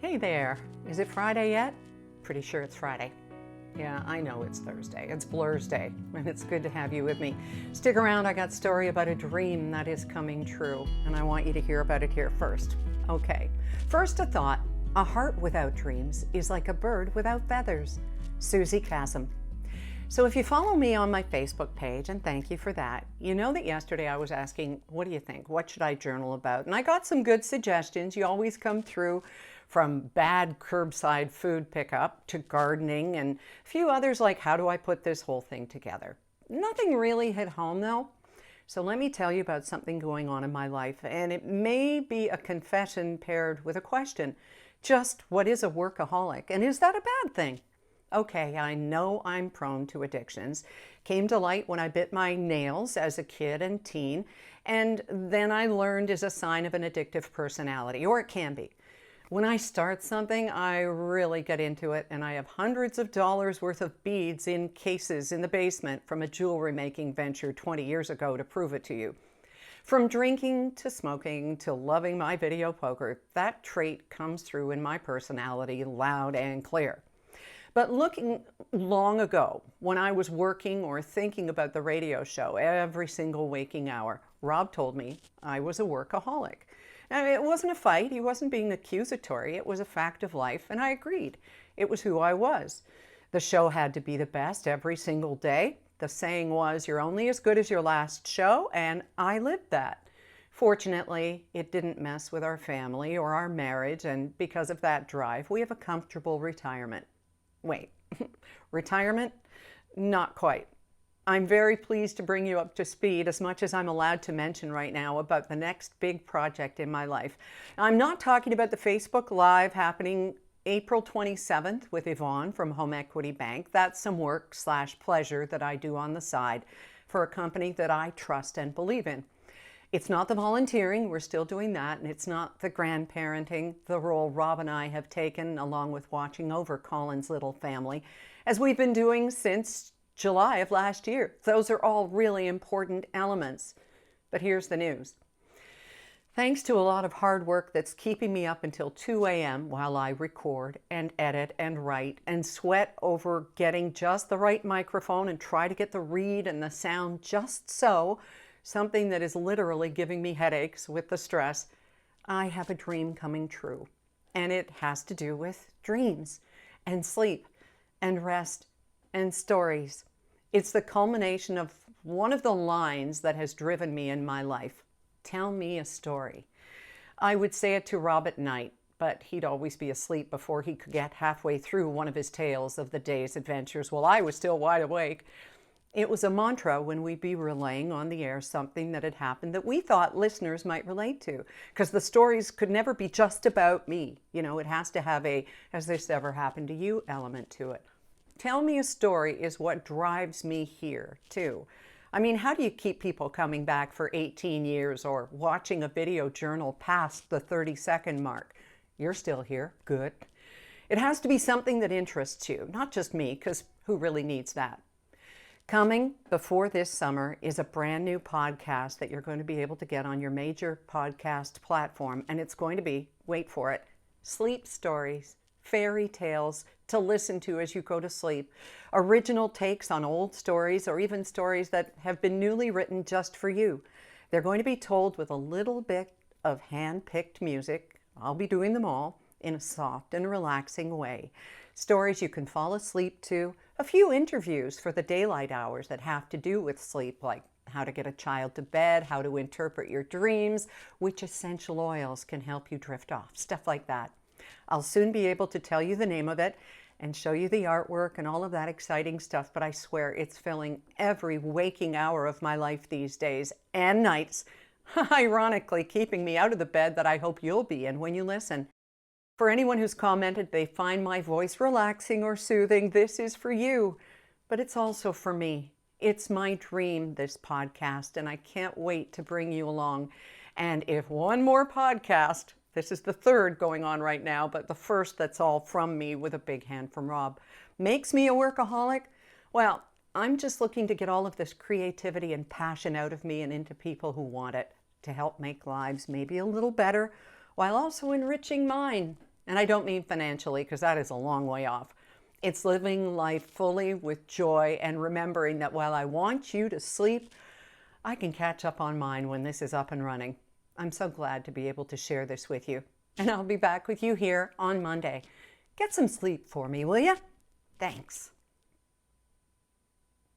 Hey there, is it Friday yet? Pretty sure it's Friday. Yeah, I know it's Thursday. It's Blur's Day, and it's good to have you with me. Stick around, I got a story about a dream that is coming true, and I want you to hear about it here first. Okay, first a thought. A heart without dreams is like a bird without feathers. Susie Chasm. So if you follow me on my Facebook page, and thank you for that, you know that yesterday I was asking, what do you think? What should I journal about? And I got some good suggestions. You always come through, from bad curbside food pickup to gardening and a few others like, how do I put this whole thing together? Nothing really hit home though. So let me tell you about something going on in my life, and it may be a confession paired with a question. Just what is a workaholic, and is that a bad thing? Okay, I know I'm prone to addictions. Came to light when I bit my nails as a kid and teen, and then I learned is a sign of an addictive personality, or it can be. When I start something, I really get into it, and I have hundreds of dollars worth of beads in cases in the basement from a jewelry making venture 20 years ago to prove it to you. From drinking to smoking to loving my video poker, that trait comes through in my personality loud and clear. But looking long ago, when I was working or thinking about the radio show every single waking hour, Rob told me I was a workaholic. Now, it wasn't a fight. He wasn't being accusatory. It was a fact of life, and I agreed. It was who I was. The show had to be the best every single day. The saying was, you're only as good as your last show, and I lived that. Fortunately, it didn't mess with our family or our marriage, and because of that drive, we have a comfortable retirement. Wait, retirement? Not quite. I'm very pleased to bring you up to speed, as much as I'm allowed to mention right now, about the next big project in my life. I'm not talking about the Facebook Live happening April 27th with Yvonne from Home Equity Bank. That's some work/pleasure that I do on the side for a company that I trust and believe in. It's not the volunteering, we're still doing that, and it's not the grandparenting, the role Rob and I have taken along with watching over Colin's little family, as we've been doing since July of last year. Those are all really important elements. But here's the news. Thanks to a lot of hard work that's keeping me up until 2 a.m. while I record and edit and write and sweat over getting just the right microphone and try to get the read and the sound just so, something that is literally giving me headaches with the stress, I have a dream coming true. And it has to do with dreams and sleep and rest and stories. It's the culmination of one of the lines that has driven me in my life. Tell me a story. I would say it to Rob at night, but he'd always be asleep before he could get halfway through one of his tales of the day's adventures while I was still wide awake. It was a mantra when we'd be relaying on the air something that had happened that we thought listeners might relate to, because the stories could never be just about me. You know, it has to have a, has this ever happened to you element to it. Tell me a story is what drives me here, too. I mean, how do you keep people coming back for 18 years or watching a video journal past the 30-second mark? You're still here. Good. It has to be something that interests you, not just me, because who really needs that? Coming before this summer is a brand new podcast that you're going to be able to get on your major podcast platform, and it's going to be, wait for it, sleep stories, fairy tales to listen to as you go to sleep, original takes on old stories or even stories that have been newly written just for you. They're going to be told with a little bit of hand-picked music. I'll be doing them all in a soft and relaxing way. Stories you can fall asleep to, a few interviews for the daylight hours that have to do with sleep, like how to get a child to bed, how to interpret your dreams, which essential oils can help you drift off, stuff like that. I'll soon be able to tell you the name of it and show you the artwork and all of that exciting stuff, but I swear it's filling every waking hour of my life these days and nights, ironically keeping me out of the bed that I hope you'll be in when you listen. For anyone who's commented they find my voice relaxing or soothing, this is for you, but it's also for me. It's my dream, this podcast, and I can't wait to bring you along. And if one more podcast, this is the third going on right now, but the first that's all from me with a big hand from Rob, makes me a workaholic, well, I'm just looking to get all of this creativity and passion out of me and into people who want it to help make lives maybe a little better while also enriching mine And I don't mean financially, because that is a long way off. It's living life fully with joy and remembering that while I want you to sleep, I can catch up on mine when this is up and running. I'm so glad to be able to share this with you. And I'll be back with you here on Monday. Get some sleep for me, will you? Thanks.